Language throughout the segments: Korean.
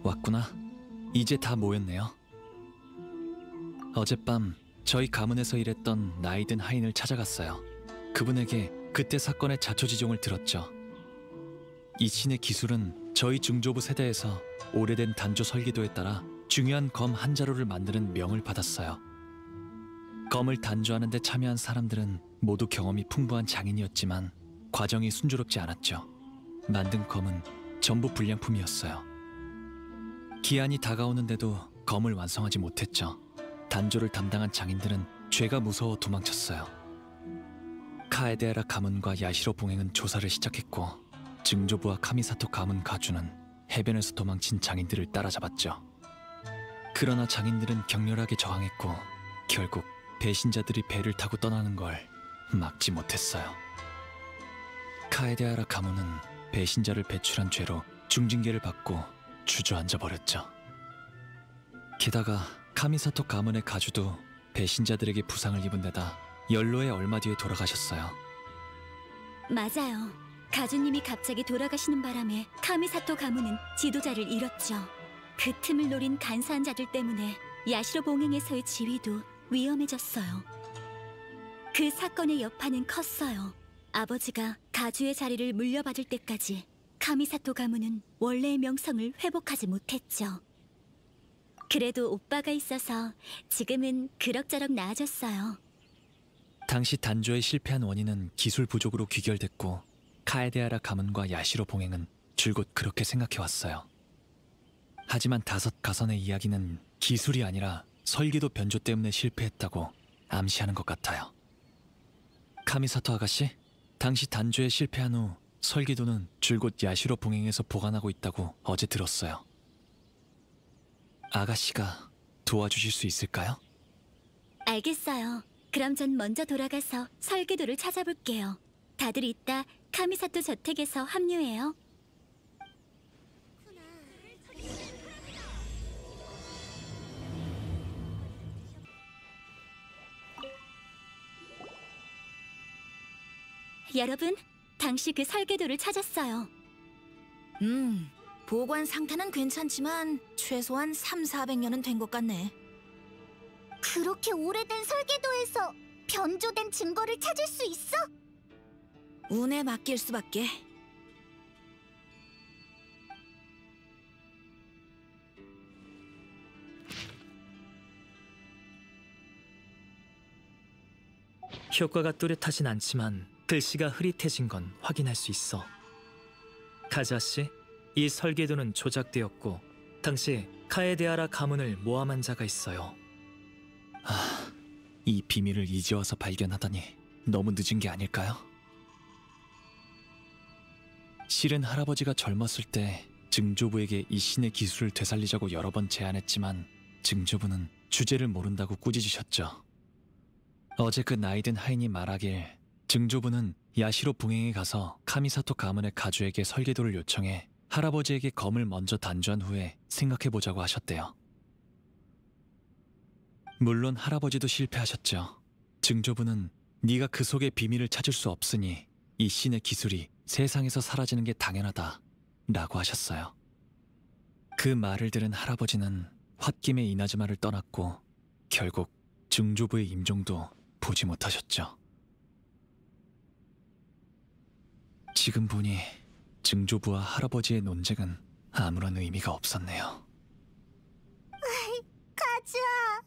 왔구나. 이제 다 모였네요. 어젯밤 저희 가문에서 일했던 나이든 하인을 찾아갔어요. 그분에게 그때 사건의 자초지종을 들었죠. 이 신의 기술은 저희 중조부 세대에서 오래된 단조 설계도에 따라 중요한 검 한 자루를 만드는 명을 받았어요. 검을 단조하는 데 참여한 사람들은 모두 경험이 풍부한 장인이었지만 과정이 순조롭지 않았죠. 만든 검은 전부 불량품이었어요. 기한이 다가오는데도 검을 완성하지 못했죠. 단조를 담당한 장인들은 죄가 무서워 도망쳤어요. 카에데아라 가문과 야시로 봉행은 조사를 시작했고 증조부와 카미사토 가문 가주는 해변에서 도망친 장인들을 따라잡았죠. 그러나 장인들은 격렬하게 저항했고 결국 배신자들이 배를 타고 떠나는 걸 막지 못했어요. 카에데아라 가문은 배신자를 배출한 죄로 중징계를 받고 주저앉아 버렸죠. 게다가 카미사토 가문의 가주도 배신자들에게 부상을 입은 데다 연로에 얼마 뒤에 돌아가셨어요. 맞아요. 가주님이 갑자기 돌아가시는 바람에 카미사토 가문은 지도자를 잃었죠. 그 틈을 노린 간사한 자들 때문에 야시로 봉행에서의 지위도 위험해졌어요. 그 사건의 여파는 컸어요. 아버지가 가주의 자리를 물려받을 때까지 카미사토 가문은 원래의 명성을 회복하지 못했죠. 그래도 오빠가 있어서 지금은 그럭저럭 나아졌어요. 당시 단조에 실패한 원인은 기술 부족으로 귀결됐고 카에데아라 가문과 야시로 봉행은 줄곧 그렇게 생각해왔어요. 하지만 다섯 가선의 이야기는 기술이 아니라 설계도 변조 때문에 실패했다고 암시하는 것 같아요. 카미사토 아가씨, 당시 단조에 실패한 후 설계도는 줄곧 야시로 봉행에서 보관하고 있다고 어제 들었어요. 아가씨가 도와주실 수 있을까요? 알겠어요. 그럼 전 먼저 돌아가서 설계도를 찾아볼게요. 다들 이따 카미사토 저택에서 합류해요. 여러분, 당시 그 설계도를 찾았어요. 보관 상태는 괜찮지만 최소한 300~400년은 된 것 같네. 그렇게 오래된 설계도에서 변조된 증거를 찾을 수 있어? 운에 맡길 수밖에. 효과가 뚜렷하진 않지만 글씨가 흐릿해진 건 확인할 수 있어. 카자씨, 이 설계도는 조작되었고 당시 카에데아라 가문을 모함한 자가 있어요. 이 비밀을 이제 와서 발견하다니 너무 늦은 게 아닐까요? 실은 할아버지가 젊었을 때 증조부에게 이 신의 기술을 되살리자고 여러 번 제안했지만 증조부는 주제를 모른다고 꾸짖으셨죠. 어제 그 나이든 하인이 말하길 증조부는 야시로 봉행에 가서 카미사토 가문의 가주에게 설계도를 요청해 할아버지에게 검을 먼저 단조한 후에 생각해보자고 하셨대요. 물론 할아버지도 실패하셨죠. 증조부는 네가 그 속의 비밀을 찾을 수 없으니 이 신의 기술이 세상에서 사라지는 게 당연하다 라고 하셨어요. 그 말을 들은 할아버지는 홧김에 이나즈마를 떠났고 결국 증조부의 임종도 보지 못하셨죠. 지금 보니 증조부와 할아버지의 논쟁은 아무런 의미가 없었네요. 가즈아!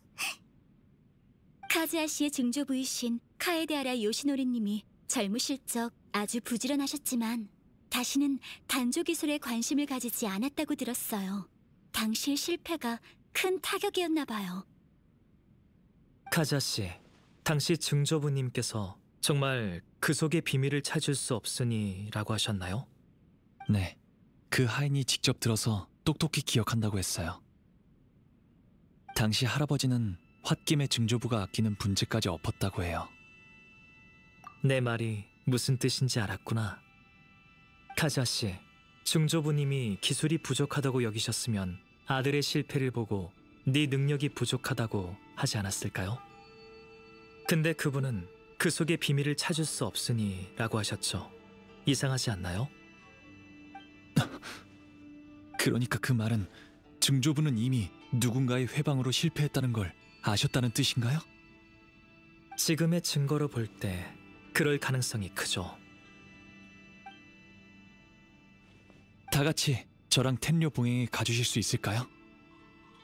카즈아 씨의 증조부이신 카에데아라 요시노리님이 젊으실 적 아주 부지런하셨지만 다시는 단조 기술에 관심을 가지지 않았다고 들었어요. 당시의 실패가 큰 타격이었나 봐요. 카자씨, 당시 증조부님께서 정말 그 속의 비밀을 찾을 수 없으니 라고 하셨나요? 네, 그 하인이 직접 들어서 똑똑히 기억한다고 했어요. 당시 할아버지는 홧김에 증조부가 아끼는 분재까지 엎었다고 해요. 내 말이 무슨 뜻인지 알았구나. 카자씨, 증조부님이 기술이 부족하다고 여기셨으면 아들의 실패를 보고 네 능력이 부족하다고 하지 않았을까요? 근데 그분은 그 속의 비밀을 찾을 수 없으니 라고 하셨죠. 이상하지 않나요? 그러니까 그 말은 증조부는 이미 누군가의 회방으로 실패했다는 걸 아셨다는 뜻인가요? 지금의 증거로 볼 때 그럴 가능성이 크죠. 다 같이 저랑 텐료 봉행에 가주실 수 있을까요?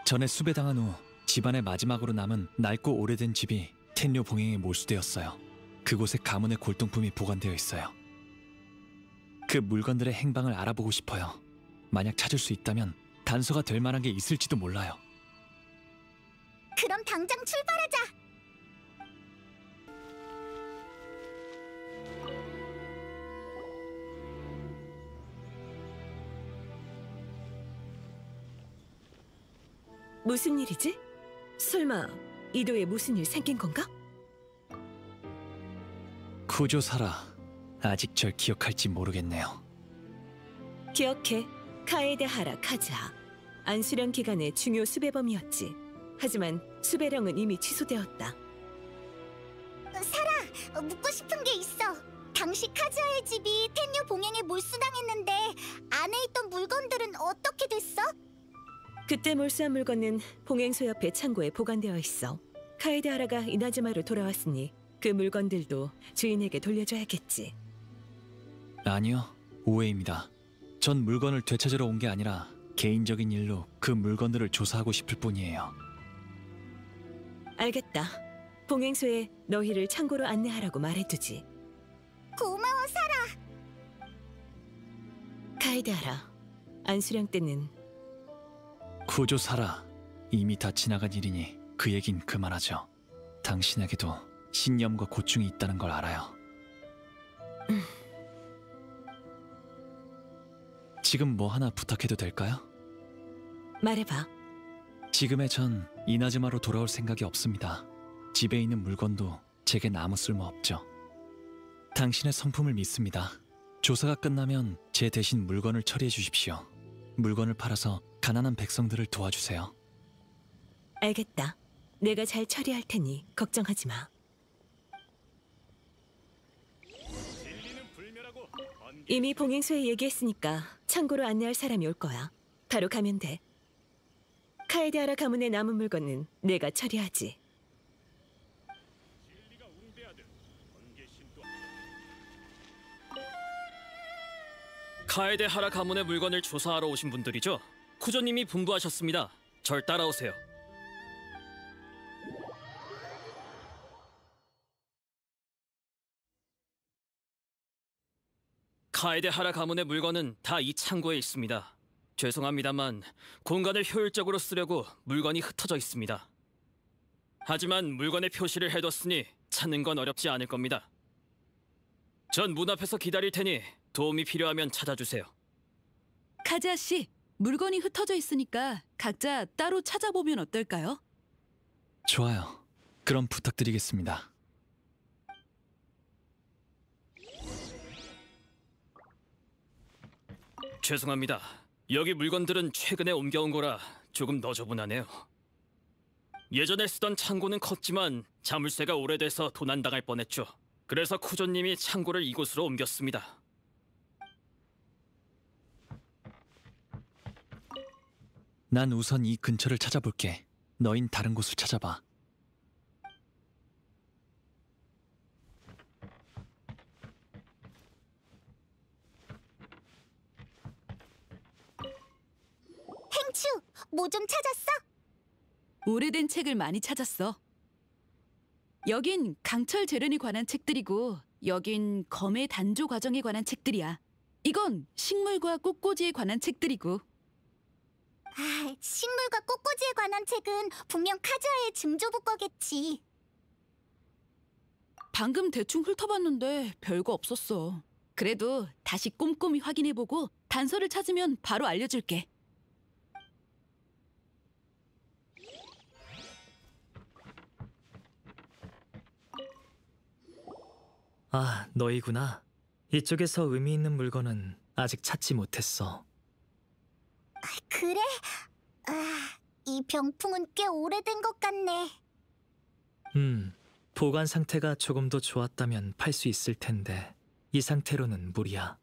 전에 수배당한 후 집안의 마지막으로 남은 낡고 오래된 집이 텐료 봉행에 몰수되었어요. 그곳에 가문의 골동품이 보관되어 있어요. 그 물건들의 행방을 알아보고 싶어요. 만약 찾을 수 있다면 단서가 될 만한 게 있을지도 몰라요. 그럼 당장 출발하자. 무슨 일이지? 설마 이도에 무슨 일 생긴 건가? 쿠조사라, 아직 절 기억할지 모르겠네요. 기억해. 카에데하라 카즈하. 안수령 기간의 중요 수배범이었지. 하지만 수배령은 이미 취소되었다. 사라, 묻고 싶은 게 있어. 당시 카즈아의 집이 텐녀 봉행에 몰수당했는데 안에 있던 물건들은 어떻게 됐어? 그때 몰수한 물건은 봉행소 옆의 창고에 보관되어 있어. 카에데하라가 이나즈마로 돌아왔으니 그 물건들도 주인에게 돌려줘야겠지. 아니요, 오해입니다. 전 물건을 되찾으러 온 게 아니라 개인적인 일로 그 물건들을 조사하고 싶을 뿐이에요. 알겠다. 봉행소에 너희를 창고로 안내하라고 말해두지. 고마워, 사라. 카에데하라, 안수령 때는 쿠조사라, 이미 다 지나간 일이니 그 얘긴 그만하죠. 당신에게도 신념과 고충이 있다는 걸 알아요. 지금 뭐 하나 부탁해도 될까요? 말해봐. 지금의 전 이나즈마로 돌아올 생각이 없습니다. 집에 있는 물건도 제겐 아무 쓸모 없죠. 당신의 성품을 믿습니다. 조사가 끝나면 제 대신 물건을 처리해 주십시오. 물건을 팔아서 가난한 백성들을 도와주세요. 알겠다. 내가 잘 처리할 테니 걱정하지 마. 이미 봉행소에 얘기했으니까 창고로 안내할 사람이 올 거야. 바로 가면 돼. 카에데하라 가문의 남은 물건은 내가 처리하지. 카에데하라 가문의 물건을 조사하러 오신 분들이죠? 쿠조님이 분부하셨습니다. 절 따라오세요. 카에데하라 가문의 물건은 다 이 창고에 있습니다. 죄송합니다만 공간을 효율적으로 쓰려고 물건이 흩어져 있습니다. 하지만 물건의 표시를 해뒀으니 찾는 건 어렵지 않을 겁니다. 전 문 앞에서 기다릴 테니 도움이 필요하면 찾아주세요. 카즈아 씨, 물건이 흩어져 있으니까 각자 따로 찾아보면 어떨까요? 좋아요. 그럼 부탁드리겠습니다. 죄송합니다. 여기 물건들은 최근에 옮겨온 거라 조금 너저분하네요. 예전에 쓰던 창고는 컸지만 자물쇠가 오래돼서 도난당할 뻔했죠. 그래서 쿠조님이 창고를 이곳으로 옮겼습니다. 난 우선 이 근처를 찾아볼게. 너흰 다른 곳을 찾아봐. 행추, 뭐 좀 찾았어? 오래된 책을 많이 찾았어. 여긴 강철 재련에 관한 책들이고 여긴 검의 단조 과정에 관한 책들이야. 이건 식물과 꽃꽂이에 관한 책들이고. 아, 식물과 꽃꽂이에 관한 책은 분명 카즈아의 증조부 거겠지. 방금 대충 훑어봤는데 별거 없었어. 그래도 다시 꼼꼼히 확인해보고 단서를 찾으면 바로 알려줄게. 아, 너희구나. 이쪽에서 의미 있는 물건은 아직 찾지 못했어. 그래? 아, 이 병풍은 꽤 오래된 것 같네. 보관 상태가 조금 더 좋았다면 팔 수 있을 텐데 이 상태로는 무리야.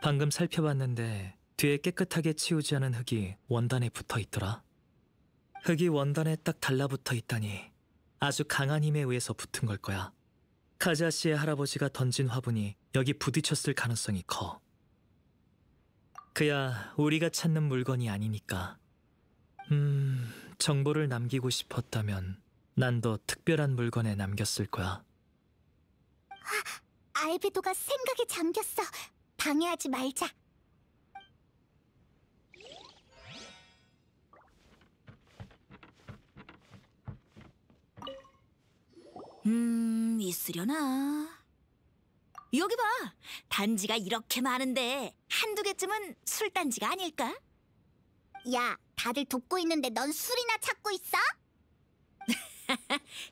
방금 살펴봤는데 뒤에 깨끗하게 치우지 않은 흙이 원단에 붙어 있더라. 흙이 원단에 딱 달라붙어 있다니 아주 강한 힘에 의해서 붙은 걸 거야. 카즈아 씨의 할아버지가 던진 화분이 여기 부딪혔을 가능성이 커. 그야 우리가 찾는 물건이 아니니까. 정보를 남기고 싶었다면 난 더 특별한 물건에 남겼을 거야. 알베도가 생각에 잠겼어. 방해하지 말자. 있으려나? 여기 봐! 단지가 이렇게 많은데 한두 개쯤은 술단지가 아닐까? 야, 다들 돕고 있는데 넌 술이나 찾고 있어?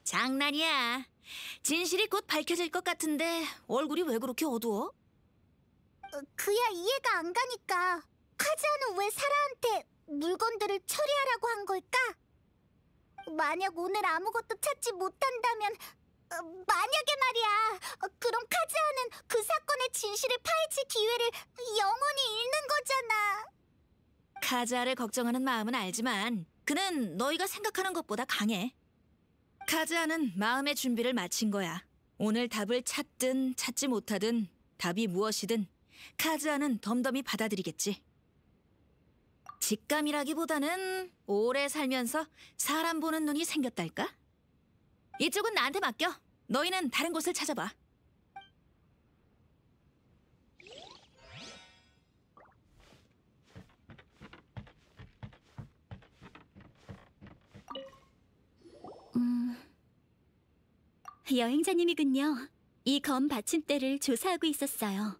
장난이야. 진실이 곧 밝혀질 것 같은데 얼굴이 왜 그렇게 어두워? 그야 이해가 안 가니까. 카즈아는 왜 사라한테 물건들을 처리하라고 한 걸까? 만약 오늘 아무것도 찾지 못한다면, 만약에 말이야, 그럼 카즈아는 그 사건의 진실을 파헤칠 기회를 영원히 잃는 거잖아. 카즈아를 걱정하는 마음은 알지만 그는 너희가 생각하는 것보다 강해. 카즈아는 마음의 준비를 마친 거야. 오늘 답을 찾든 찾지 못하든 답이 무엇이든 카즈아는 덤덤히 받아들이겠지. 직감이라기보다는 오래 살면서 사람 보는 눈이 생겼달까? 이쪽은 나한테 맡겨. 너희는 다른 곳을 찾아봐. 여행자님이군요. 이 검 받침대를 조사하고 있었어요.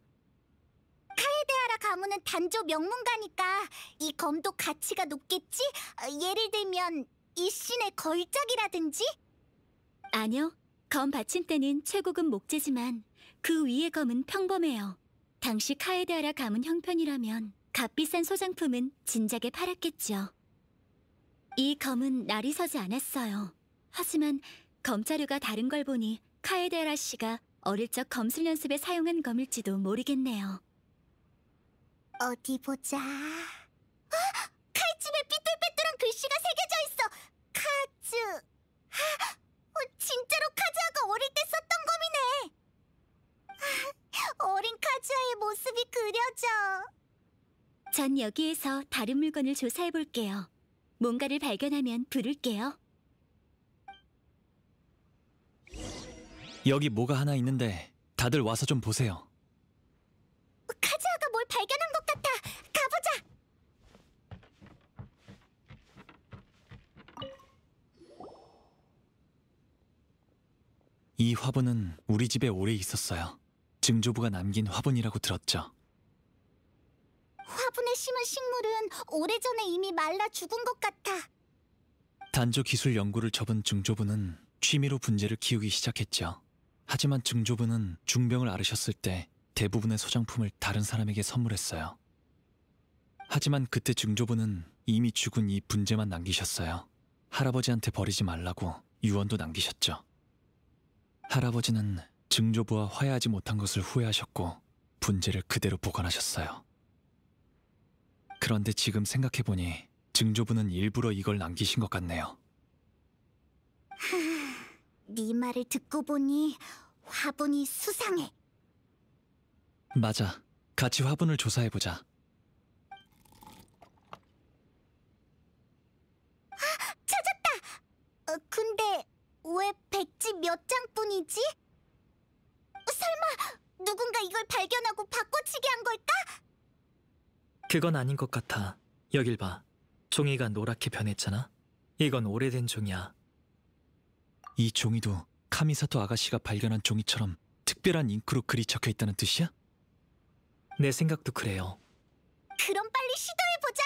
카에데하라 가문은 단조 명문가니까 이 검도 가치가 높겠지? 예를 들면 이 신의 걸작이라든지? 아니요. 검 받침대는 최고급 목재지만 그 위의 검은 평범해요. 당시 카에데하라 가문 형편이라면 값비싼 소장품은 진작에 팔았겠죠. 이 검은 날이 서지 않았어요. 하지만 검자료가 다른 걸 보니 카에데하라 씨가 어릴 적 검술 연습에 사용한 검일지도 모르겠네요. 어디 보자. 칼집에 삐뚤빼뚤한 글씨가 새겨져 있어. 카즈. 진짜로 카즈아가 어릴 때 썼던 검이네. 어린 카즈아의 모습이 그려져. 전 여기에서 다른 물건을 조사해 볼게요. 뭔가를 발견하면 부를게요. 여기 뭐가 하나 있는데 다들 와서 좀 보세요. 카즈아가 뭘 발견한 것 같아. 가보자. 이 화분은 우리 집에 오래 있었어요. 증조부가 남긴 화분이라고 들었죠. 화분에 심은 식물은 오래전에 이미 말라 죽은 것 같아. 단조 기술 연구를 접은 증조부는 취미로 분재를 키우기 시작했죠. 하지만 증조부는 중병을 앓으셨을 때 대부분의 소장품을 다른 사람에게 선물했어요. 하지만 그때 증조부는 이미 죽은 이 분재만 남기셨어요. 할아버지한테 버리지 말라고 유언도 남기셨죠. 할아버지는 증조부와 화해하지 못한 것을 후회하셨고 분재를 그대로 보관하셨어요. 그런데 지금 생각해보니 증조부는 일부러 이걸 남기신 것 같네요. 네 말을 듣고 보니 화분이 수상해. 맞아. 같이 화분을 조사해보자. 찾았다! 근데 왜 백지 몇 장뿐이지? 설마 누군가 이걸 발견하고 바꿔치기 한 걸까? 그건 아닌 것 같아. 여길 봐. 종이가 노랗게 변했잖아. 이건 오래된 종이야. 이 종이도 카미사토 아가씨가 발견한 종이처럼 특별한 잉크로 글이 적혀있다는 뜻이야? 내 생각도 그래요. 그럼 빨리 시도해보자!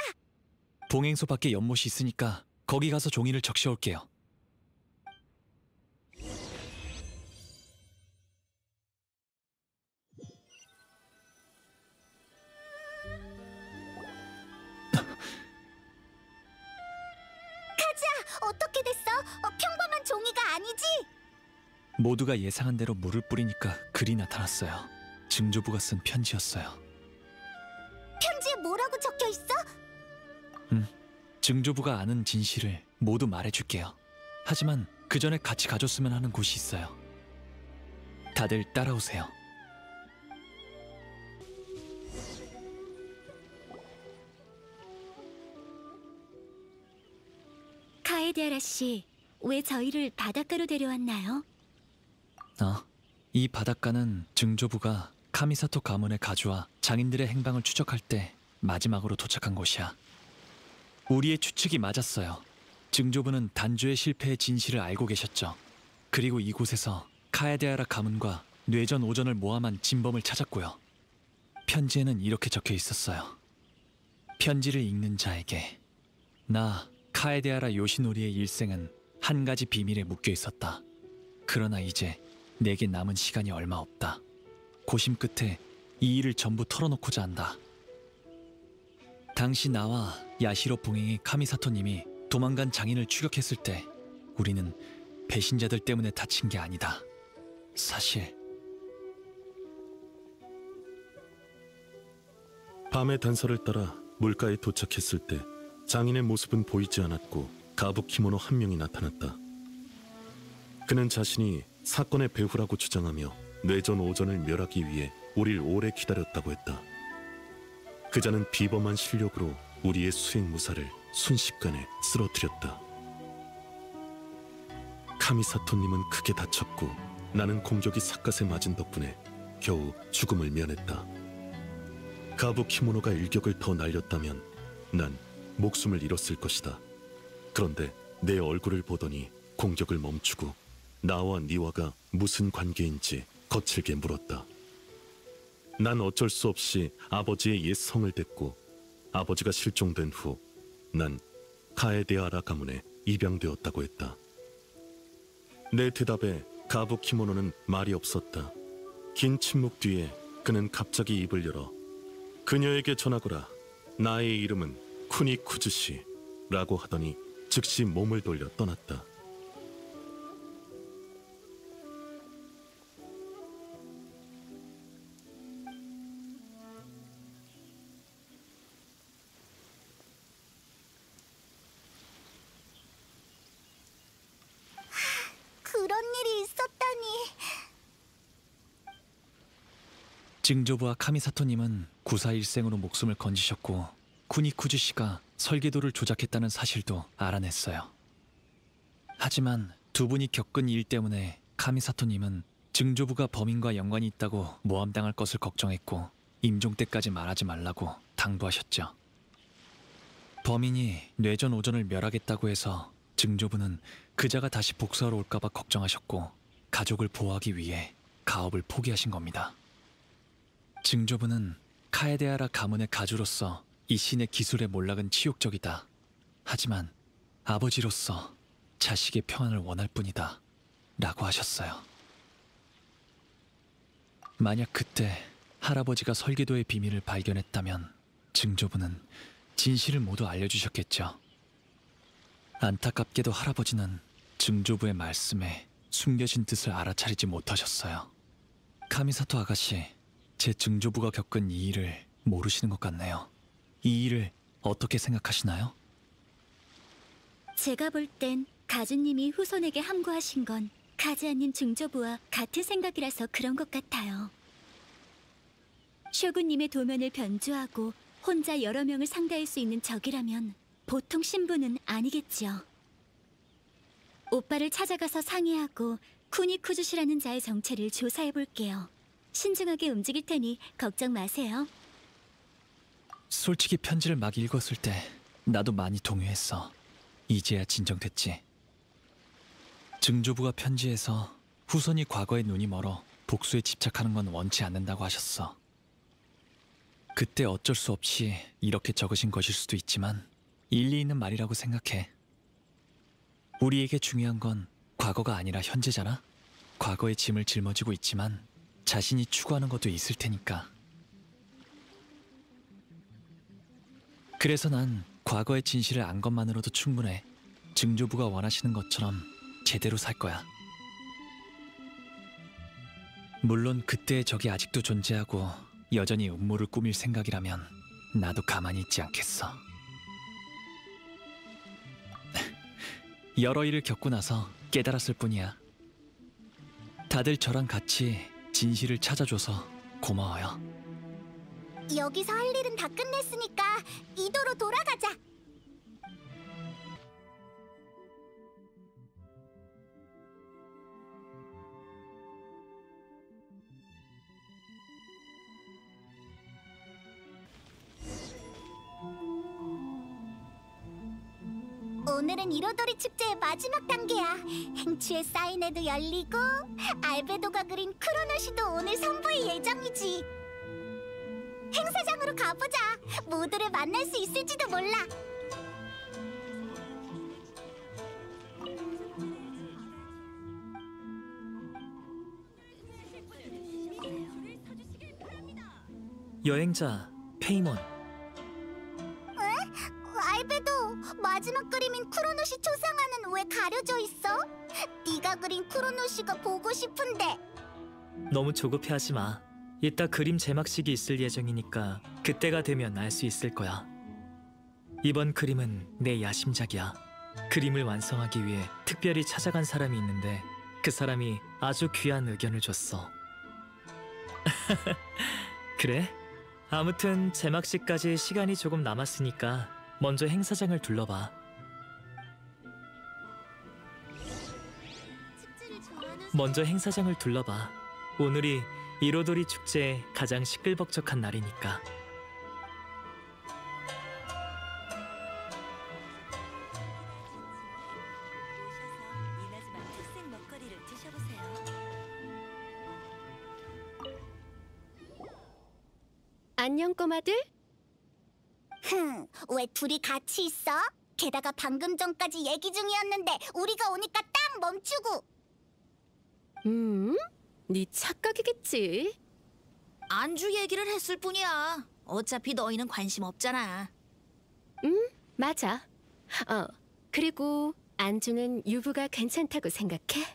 봉행소 밖에 연못이 있으니까 거기 가서 종이를 적셔올게요. 카즈아, 어떻게 됐어? 평범한 종이가 아니지? 모두가 예상한 대로 물을 뿌리니까 글이 나타났어요. 증조부가 쓴 편지였어요. 편지에 뭐라고 적혀있어? 증조부가 아는 진실을 모두 말해줄게요. 하지만 그 전에 같이 가줬으면 하는 곳이 있어요. 다들 따라오세요. 카에데아라 씨, 왜 저희를 바닷가로 데려왔나요? 이 바닷가는 증조부가 카미사토 가문의 가주와 장인들의 행방을 추적할 때 마지막으로 도착한 곳이야. 우리의 추측이 맞았어요. 증조부는 단조의 실패의 진실을 알고 계셨죠. 그리고 이곳에서 카에데아라 가문과 뇌전 오전을 모함한 진범을 찾았고요. 편지에는 이렇게 적혀 있었어요. 편지를 읽는 자에게, 나 카에데아라 요시노리의 일생은 한 가지 비밀에 묶여 있었다. 그러나 이제 내게 남은 시간이 얼마 없다. 고심 끝에 이 일을 전부 털어놓고자 한다. 당시 나와 야시로 봉행의 카미사토님이 도망간 장인을 추격했을 때 우리는 배신자들 때문에 다친 게 아니다. 사실 밤의 단서를 따라 물가에 도착했을 때 장인의 모습은 보이지 않았고 가부키모노 한 명이 나타났다. 그는 자신이 사건의 배후라고 주장하며 뇌전 오전을 멸하기 위해 우릴 오래 기다렸다고 했다. 그자는 비범한 실력으로 우리의 수행무사를 순식간에 쓰러뜨렸다. 카미사토님은 크게 다쳤고 나는 공격이 삿갓에 맞은 덕분에 겨우 죽음을 면했다. 가부키모노가 일격을 더 날렸다면 난 목숨을 잃었을 것이다. 그런데 내 얼굴을 보더니 공격을 멈추고 나와 니와가 무슨 관계인지 거칠게 물었다. 난 어쩔 수 없이 아버지의 옛 성을 댔고 아버지가 실종된 후 난 카에데아라 가문에 입양되었다고 했다. 내 대답에 가부키모노는 말이 없었다. 긴 침묵 뒤에 그는 갑자기 입을 열어 그녀에게 전하거라. 나의 이름은 쿠니쿠즈시라고 하더니 즉시 몸을 돌려 떠났다. 그런 일이 있었다니. 증조부와 카미사토님은 구사일생으로 목숨을 건지셨고 쿠니쿠즈 씨가 설계도를 조작했다는 사실도 알아냈어요. 하지만 두 분이 겪은 일 때문에 카미사토님은 증조부가 범인과 연관이 있다고 모함당할 것을 걱정했고 임종 때까지 말하지 말라고 당부하셨죠. 범인이 뇌전 오전을 멸하겠다고 해서 증조부는 그자가 다시 복수하러 올까봐 걱정하셨고 가족을 보호하기 위해 가업을 포기하신 겁니다. 증조부는 카에데아라 가문의 가주로서 이 신의 기술의 몰락은 치욕적이다. 하지만 아버지로서 자식의 평안을 원할 뿐이다. 라고 하셨어요. 만약 그때 할아버지가 설계도의 비밀을 발견했다면 증조부는 진실을 모두 알려주셨겠죠. 안타깝게도 할아버지는 증조부의 말씀에 숨겨진 뜻을 알아차리지 못하셨어요. 카미사토 아가씨, 제 증조부가 겪은 이 일을 모르시는 것 같네요. 이 일을 어떻게 생각하시나요? 제가 볼 땐 가주님이 후손에게 함구하신 건 카즈아님 증조부와 같은 생각이라서 그런 것 같아요. 쇼군님의 도면을 변조하고 혼자 여러 명을 상대할 수 있는 적이라면 보통 신부는 아니겠죠. 오빠를 찾아가서 상의하고 쿠니쿠즈시라는 자의 정체를 조사해 볼게요. 신중하게 움직일 테니 걱정 마세요. 솔직히 편지를 막 읽었을 때 나도 많이 동요했어. 이제야 진정됐지. 증조부가 편지에서 후손이 과거에 눈이 멀어 복수에 집착하는 건 원치 않는다고 하셨어. 그때 어쩔 수 없이 이렇게 적으신 것일 수도 있지만 일리 있는 말이라고 생각해. 우리에게 중요한 건 과거가 아니라 현재잖아. 과거의 짐을 짊어지고 있지만 자신이 추구하는 것도 있을 테니까. 그래서 난 과거의 진실을 안 것만으로도 충분해. 증조부가 원하시는 것처럼 제대로 살 거야. 물론 그때의 적이 아직도 존재하고 여전히 음모를 꾸밀 생각이라면 나도 가만히 있지 않겠어. 여러 일을 겪고 나서 깨달았을 뿐이야. 다들 저랑 같이 진실을 찾아줘서 고마워요. 여기서 할 일은 다 끝냈으니까 이도로 돌아가자. 오늘은 이로도리 축제의 마지막 단계야. 행추의 사인회도 열리고 알베도가 그린 크로노시도 오늘 선보일 예정이지. 행사장으로 가보자. 모두를 만날 수 있을지도 몰라. 여행자 페이몬. 알베도, 마지막 그림인 크로노시 초상화는 왜 가려져 있어? 네가 그린 크로노시가 보고 싶은데. 너무 조급해하지 마. 이따 그림 제막식이 있을 예정이니까 그때가 되면 알 수 있을 거야. 이번 그림은 내 야심작이야. 그림을 완성하기 위해 특별히 찾아간 사람이 있는데 그 사람이 아주 귀한 의견을 줬어. 그래? 아무튼 제막식까지 시간이 조금 남았으니까 먼저 행사장을 둘러봐. 먼저 행사장을 둘러봐. 오늘이 이로도리 축제의 가장 시끌벅적한 날이니까. 안녕 꼬마들. 왜 둘이 같이 있어? 게다가 방금 전까지 얘기 중이었는데 우리가 오니까 딱 멈추고. 네 착각이겠지. 안주 얘기를 했을 뿐이야. 어차피 너희는 관심 없잖아. 맞아. 그리고 안주는 유부가 괜찮다고 생각해?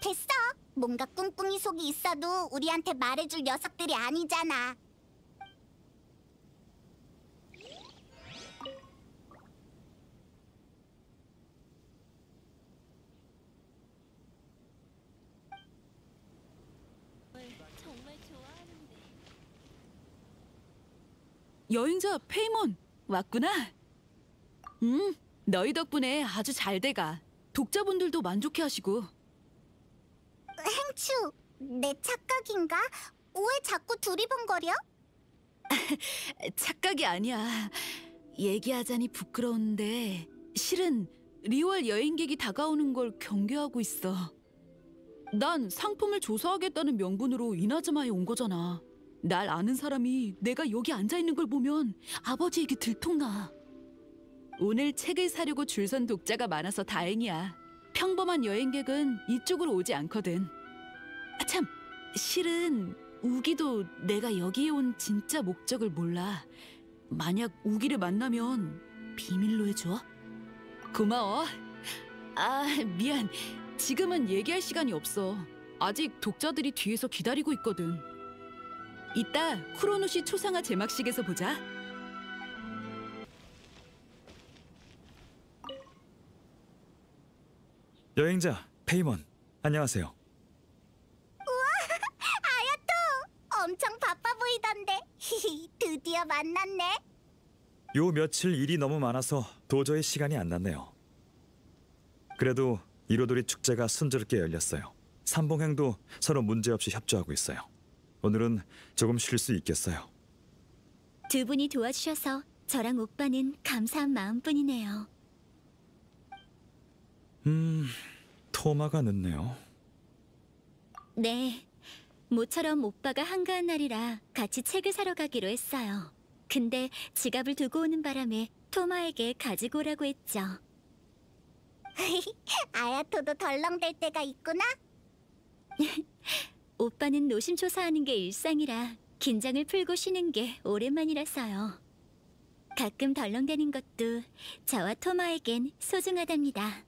됐어. 뭔가 꿍꿍이 속이 있어도 우리한테 말해줄 녀석들이 아니잖아. 여행자 페이몬 왔구나. 너희 덕분에 아주 잘 돼가. 독자분들도 만족해하시고. 행추, 내 착각인가? 왜 자꾸 두리번거려? 착각이 아니야. 얘기하자니 부끄러운데 실은 리월 여행객이 다가오는 걸 경계하고 있어. 난 상품을 조사하겠다는 명분으로 이나즈마에 온 거잖아. 날 아는 사람이 내가 여기 앉아있는 걸 보면 아버지에게 들통나. 오늘 책을 사려고 줄 선 독자가 많아서 다행이야. 평범한 여행객은 이쪽으로 오지 않거든. 참, 실은 우기도 내가 여기에 온 진짜 목적을 몰라. 만약 우기를 만나면 비밀로 해줘. 고마워. 미안. 지금은 얘기할 시간이 없어. 아직 독자들이 뒤에서 기다리고 있거든. 이따 크로노시 초상화 제막식에서 보자. 여행자 페이몬, 안녕하세요. 아야토, 엄청 바빠 보이던데. 드디어 만났네. 요 며칠 일이 너무 많아서 도저히 시간이 안 났네요. 그래도 이로도리 축제가 순조롭게 열렸어요. 삼봉행도 서로 문제없이 협조하고 있어요. 오늘은 조금 쉴 수 있겠어요. 두 분이 도와주셔서 저랑 오빠는 감사한 마음뿐이네요. 토마가 늦네요. 네, 모처럼 오빠가 한가한 날이라 같이 책을 사러 가기로 했어요. 근데 지갑을 두고 오는 바람에 토마에게 가지고 오라고 했죠. 아야토도 덜렁댈 때가 있구나. 오빠는 노심초사하는 게 일상이라 긴장을 풀고 쉬는 게 오랜만이라서요. 가끔 덜렁대는 것도 저와 토마에겐 소중하답니다.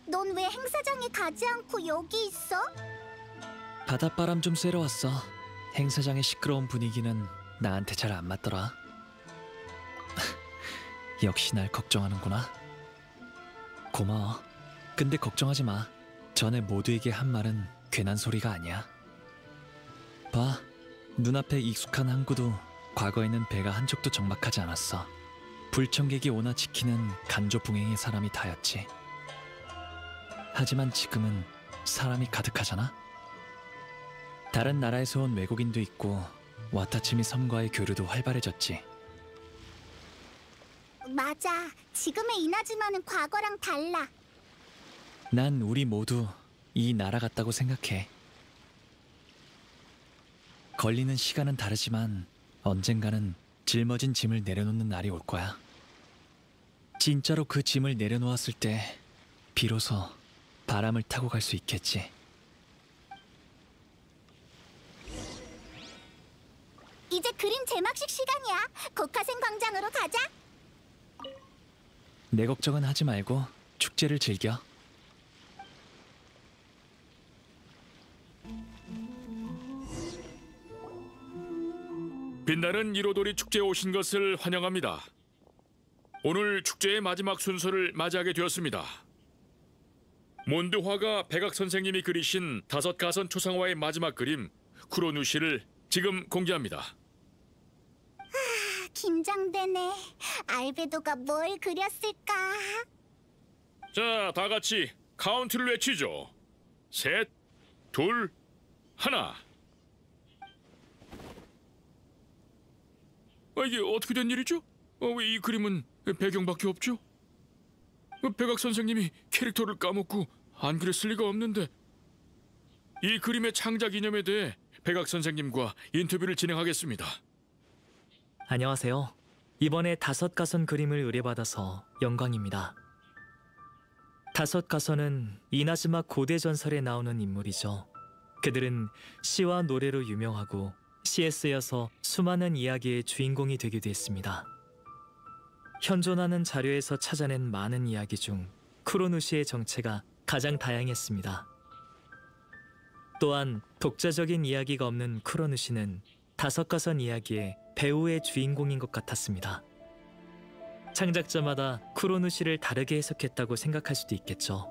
넌 왜 행사장에 가지 않고 여기 있어? 바닷바람 좀 쐬러 왔어. 행사장의 시끄러운 분위기는 나한테 잘 안 맞더라. 역시 날 걱정하는구나. 고마워. 근데 걱정하지 마. 전에 모두에게 한 말은 괜한 소리가 아니야. 봐, 눈앞에 익숙한 항구도 과거에는 배가 한 척도 정박하지 않았어. 불청객이 오나 지키는 간조붕행의 사람이 다였지. 하지만 지금은 사람이 가득하잖아. 다른 나라에서 온 외국인도 있고 와타치미 섬과의 교류도 활발해졌지. 맞아. 지금의 이나즈마는 과거랑 달라. 난 우리 모두 이 나라 같다고 생각해. 걸리는 시간은 다르지만 언젠가는 짊어진 짐을 내려놓는 날이 올 거야. 진짜로 그 짐을 내려놓았을 때 비로소 바람을 타고 갈 수 있겠지. 이제 그림 제막식 시간이야. 고카센 광장으로 가자. 내 걱정은 하지 말고 축제를 즐겨. 빛나는 이로도리 축제에 오신 것을 환영합니다. 오늘 축제의 마지막 순서를 맞이하게 되었습니다. 몬드화가 백악 선생님이 그리신 5가선 초상화의 마지막 그림 쿠로누시를 지금 공개합니다. 긴장되네. 알베도가 뭘 그렸을까? 자, 다 같이 카운트를 외치죠. 3, 2, 1. 이게 어떻게 된 일이죠? 왜 이 그림은 배경밖에 없죠? 백악 선생님이 캐릭터를 까먹고 안 그렸을 리가 없는데. 이 그림의 창작 이념에 대해 백악 선생님과 인터뷰를 진행하겠습니다. 안녕하세요. 이번에 5가선 그림을 의뢰받아서 영광입니다. 5가선은 이나즈마 고대 전설에 나오는 인물이죠. 그들은 시와 노래로 유명하고 시에 쓰여서 수많은 이야기의 주인공이 되기도 했습니다. 현존하는 자료에서 찾아낸 많은 이야기 중 쿠로누시의 정체가 가장 다양했습니다. 또한 독자적인 이야기가 없는 쿠로누시는 5가선 이야기의 배우의 주인공인 것 같았습니다. 창작자마다 쿠로누시를 다르게 해석했다고 생각할 수도 있겠죠.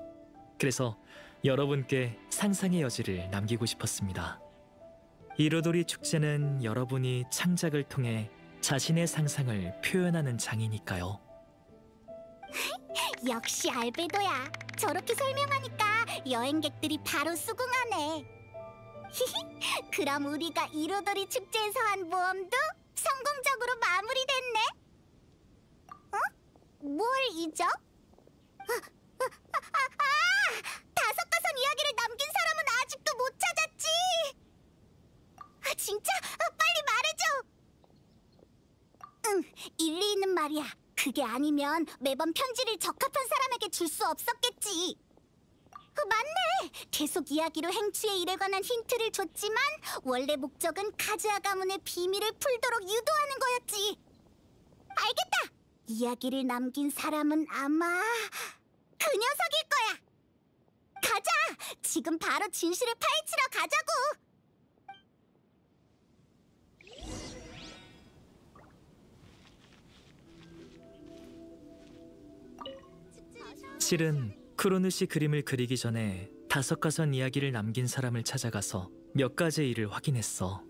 그래서 여러분께 상상의 여지를 남기고 싶었습니다. 이로도리 축제는 여러분이 창작을 통해 자신의 상상을 표현하는 장이니까요. 역시 알베도야. 저렇게 설명하니까 여행객들이 바로 수긍하네. 그럼 우리가 이로도리 축제에서 한 모험도 성공적으로 마무리됐네. 어? 뭘 잊어? 5가선 이야기를 남긴 사람은 아직도 못 찾았지. 진짜? 빨리 말해줘. 응, 일리 있는 말이야. 그게 아니면 매번 편지를 적합한 사람에게 줄 수 없었겠지. 맞네. 계속 이야기로 행추의 일에 관한 힌트를 줬지만 원래 목적은 카즈아 가문의 비밀을 풀도록 유도하는 거였지. 알겠다. 이야기를 남긴 사람은 아마 그 녀석일 거야. 가자. 지금 바로 진실을 파헤치러 가자고. 실은 쿠로누시 그림을 그리기 전에 5가선 이야기를 남긴 사람을 찾아가서 몇 가지 일을 확인했어.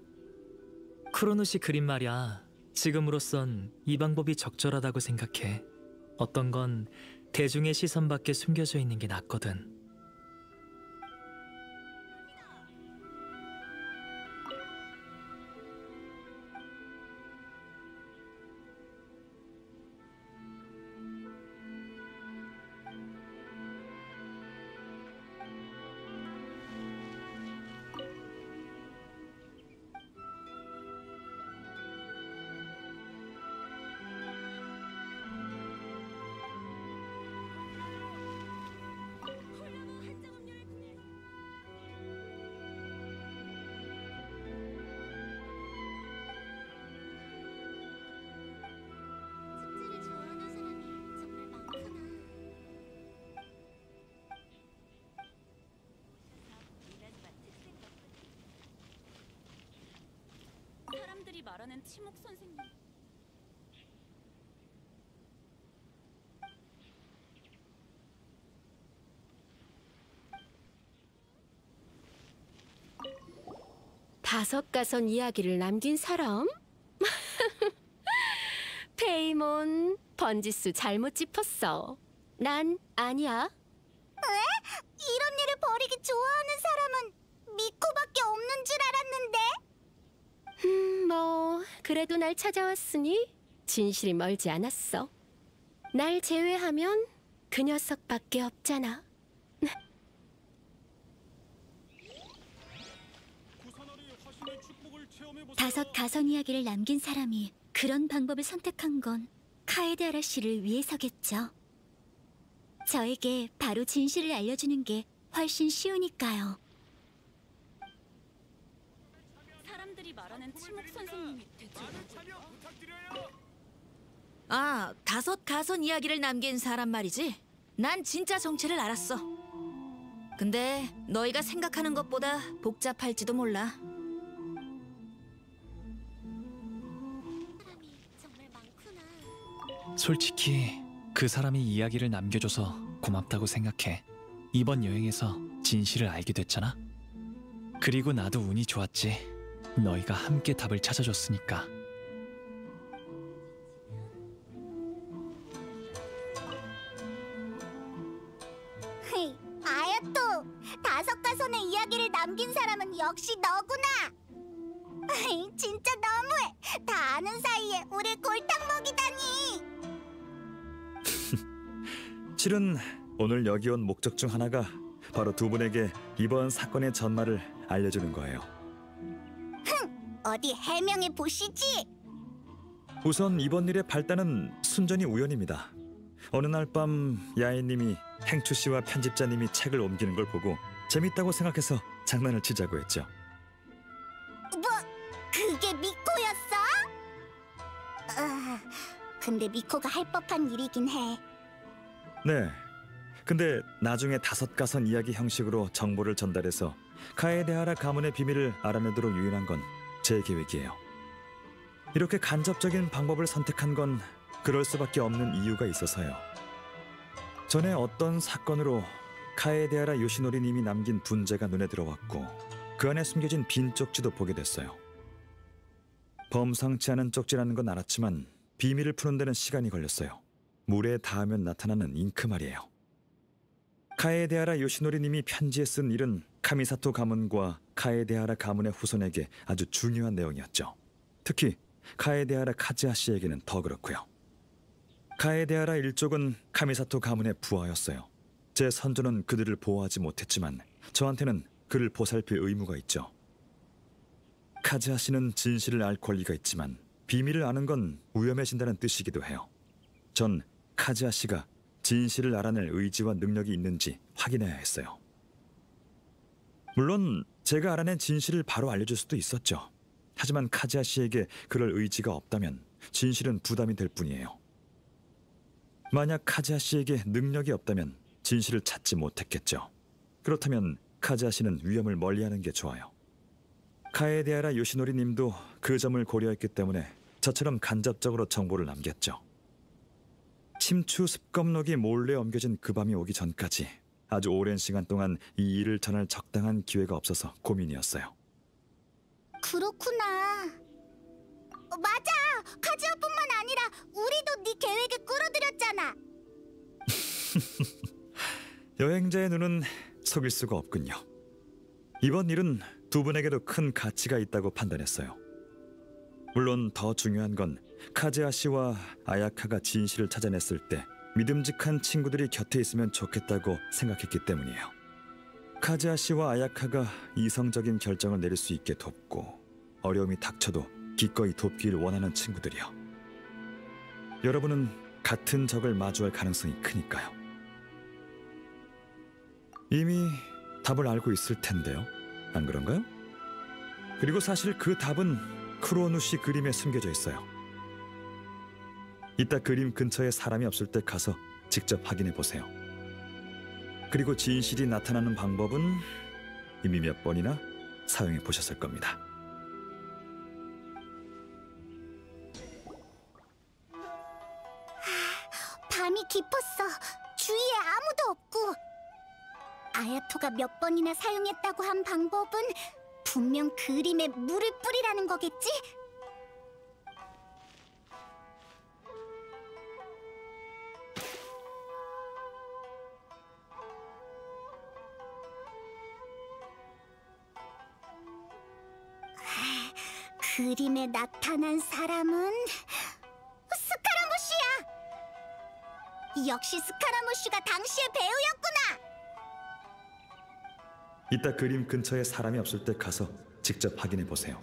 쿠로누시 그림 말이야. 지금으로선 이 방법이 적절하다고 생각해. 어떤 건 대중의 시선 밖에 숨겨져 있는 게 낫거든. 말하는 치목 선생님. 다섯 가선 이야기를 남긴 사람? 페이몬, 번지수 잘못 짚었어. 난 아니야. 이런 일을 벌이기 좋아하는 사람은 미코밖에 없는 줄 알았는데. 뭐 그래도 날 찾아왔으니 진실이 멀지 않았어. 날 제외하면 그 녀석밖에 없잖아. 다섯 가선 이야기를 남긴 사람이 그런 방법을 선택한 건 카에데아라 씨를 위해서겠죠. 저에게 바로 진실을 알려주는 게 훨씬 쉬우니까요. 사람들이 말하는 치목 선생님이 대체 누구야? 아, 다섯 가선 이야기를 남긴 사람 말이지? 난 진짜 정체를 알았어. 근데 너희가 생각하는 것보다 복잡할지도 몰라. 정말 많구나. 솔직히 그 사람이 이야기를 남겨줘서 고맙다고 생각해. 이번 여행에서 진실을 알게 됐잖아. 그리고 나도 운이 좋았지. 너희가 함께 답을 찾아줬으니까. 아야토, 다섯 가선의 이야기를 남긴 사람은 역시 너구나. 진짜 너무해. 다 아는 사이에 우릴 골탕 먹이다니. 실은 오늘 여기 온 목적 중 하나가 바로 두 분에게 이번 사건의 전말을 알려주는 거예요. 어디 해명해 보시지. 우선 이번 일의 발단은 순전히 우연입니다. 어느 날 밤 야인님이 행추 씨와 편집자님이 책을 옮기는 걸 보고 재밌다고 생각해서 장난을 치자고 했죠. 뭐, 그게 미코였어? 근데 미코가 할 법한 일이긴 해. 네. 근데 나중에 다섯 가선 이야기 형식으로 정보를 전달해서 카에데하라 가문의 비밀을 알아내도록 유인한 건 제 계획이에요. 이렇게 간접적인 방법을 선택한 건 그럴 수밖에 없는 이유가 있어서요. 전에 어떤 사건으로 카에데하라 요시노리님이 남긴 분재가 눈에 들어왔고 그 안에 숨겨진 빈 쪽지도 보게 됐어요. 범상치 않은 쪽지라는 건 알았지만 비밀을 푸는 데는 시간이 걸렸어요. 물에 닿으면 나타나는 잉크 말이에요. 카에데하라 요시노리님이 편지에 쓴 일은 카미사토 가문과 카에데하라 가문의 후손에게 아주 중요한 내용이었죠. 특히 카에데하라 카즈하 씨에게는 더 그렇고요. 카에데하라 일족은 카미사토 가문의 부하였어요. 제 선조는 그들을 보호하지 못했지만 저한테는 그를 보살필 의무가 있죠. 카즈하 씨는 진실을 알 권리가 있지만 비밀을 아는 건 위험해진다는 뜻이기도 해요. 전 카즈하 씨가 진실을 알아낼 의지와 능력이 있는지 확인해야 했어요. 물론 제가 알아낸 진실을 바로 알려줄 수도 있었죠. 하지만 카즈하 씨에게 그럴 의지가 없다면 진실은 부담이 될 뿐이에요. 만약 카즈하 씨에게 능력이 없다면 진실을 찾지 못했겠죠. 그렇다면 카즈하 씨는 위험을 멀리하는 게 좋아요. 카에데하라 요시노리 님도 그 점을 고려했기 때문에 저처럼 간접적으로 정보를 남겼죠. 침추 습검록이 몰래 옮겨진 그 밤이 오기 전까지 아주 오랜 시간 동안 이 일을 전할 적당한 기회가 없어서 고민이었어요. 그렇구나. 맞아. 카즈하뿐만 아니라 우리도 네 계획에 끌어들였잖아. 여행자의 눈은 속일 수가 없군요. 이번 일은 두 분에게도 큰 가치가 있다고 판단했어요. 물론 더 중요한 건 카즈하 씨와 아야카가 진실을 찾아냈을 때 믿음직한 친구들이 곁에 있으면 좋겠다고 생각했기 때문이에요. 카즈하 씨와 아야카가 이성적인 결정을 내릴 수 있게 돕고 어려움이 닥쳐도 기꺼이 돕기를 원하는 친구들이요. 여러분은 같은 적을 마주할 가능성이 크니까요. 이미 답을 알고 있을 텐데요. 안 그런가요? 그리고 사실 그 답은 크로누 씨 그림에 숨겨져 있어요. 이따 그림 근처에 사람이 없을 때 가서 직접 확인해 보세요. 그리고 진실이 나타나는 방법은 이미 몇 번이나 사용해 보셨을 겁니다. 싶었어. 주위에 아무도 없고. 아야토가 몇 번이나 사용했다고 한 방법은 분명 그림에 물을 뿌리라는 거겠지? 그림에 나타난 사람은 스카라무시야! 역시 스카라무시가 당시의 배우였구나! 이따 그림 근처에 사람이 없을 때 가서 직접 확인해 보세요.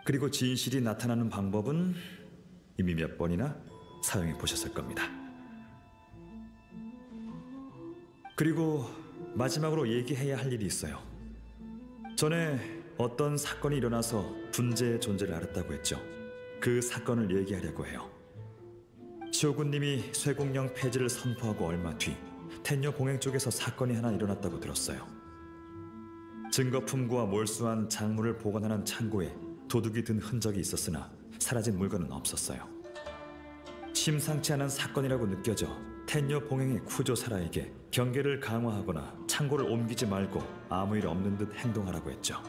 그리고 진실이 나타나는 방법은 이미 몇 번이나 사용해 보셨을 겁니다. 그리고 마지막으로 얘기해야 할 일이 있어요. 전에 어떤 사건이 일어나서 분재의 존재를 알았다고 했죠. 그 사건을 얘기하려고 해요. 쇼군님이 쇠공령 폐지를 선포하고 얼마 뒤 텐녀 봉행 쪽에서 사건이 하나 일어났다고 들었어요. 증거 품구와 몰수한 작물을 보관하는 창고에 도둑이 든 흔적이 있었으나 사라진 물건은 없었어요. 심상치 않은 사건이라고 느껴져 텐녀 봉행의 쿠조사라에게 경계를 강화하거나 창고를 옮기지 말고 아무 일 없는 듯 행동하라고 했죠.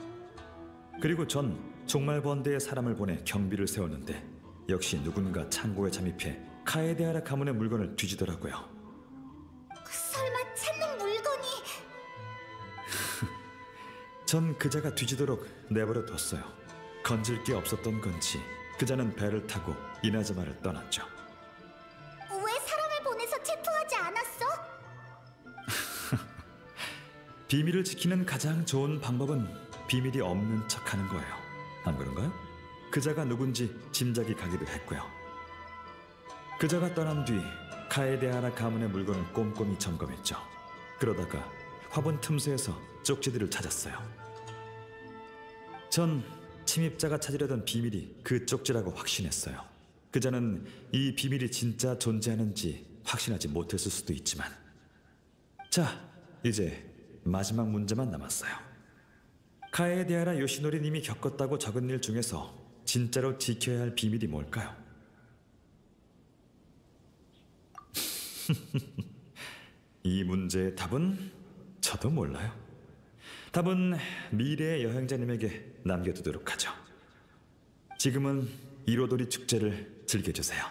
그리고 전 종말번대의 사람을 보내 경비를 세웠는데 역시 누군가 창고에 잠입해 카에데하라 가문의 물건을 뒤지더라고요. 설마 찾는 물건이... 전 그자가 뒤지도록 내버려 뒀어요. 건질 게 없었던 건지 그자는 배를 타고 이나즈마를 떠났죠. 왜 사람을 보내서 체포하지 않았어? 비밀을 지키는 가장 좋은 방법은 비밀이 없는 척하는 거예요. 안 그런가요? 그자가 누군지 짐작이 가기도 했고요. 그자가 떠난 뒤 카에데하라 가문의 물건을 꼼꼼히 점검했죠. 그러다가 화분 틈새에서 쪽지들을 찾았어요. 전 침입자가 찾으려던 비밀이 그 쪽지라고 확신했어요. 그자는 이 비밀이 진짜 존재하는지 확신하지 못했을 수도 있지만. 자, 이제 마지막 문제만 남았어요. 카에데하라 요시노리 님이 겪었다고 적은 일 중에서 진짜로 지켜야 할 비밀이 뭘까요? 이 문제의 답은 저도 몰라요. 답은 미래의 여행자님에게 남겨두도록 하죠. 지금은 이로도리 축제를 즐겨주세요.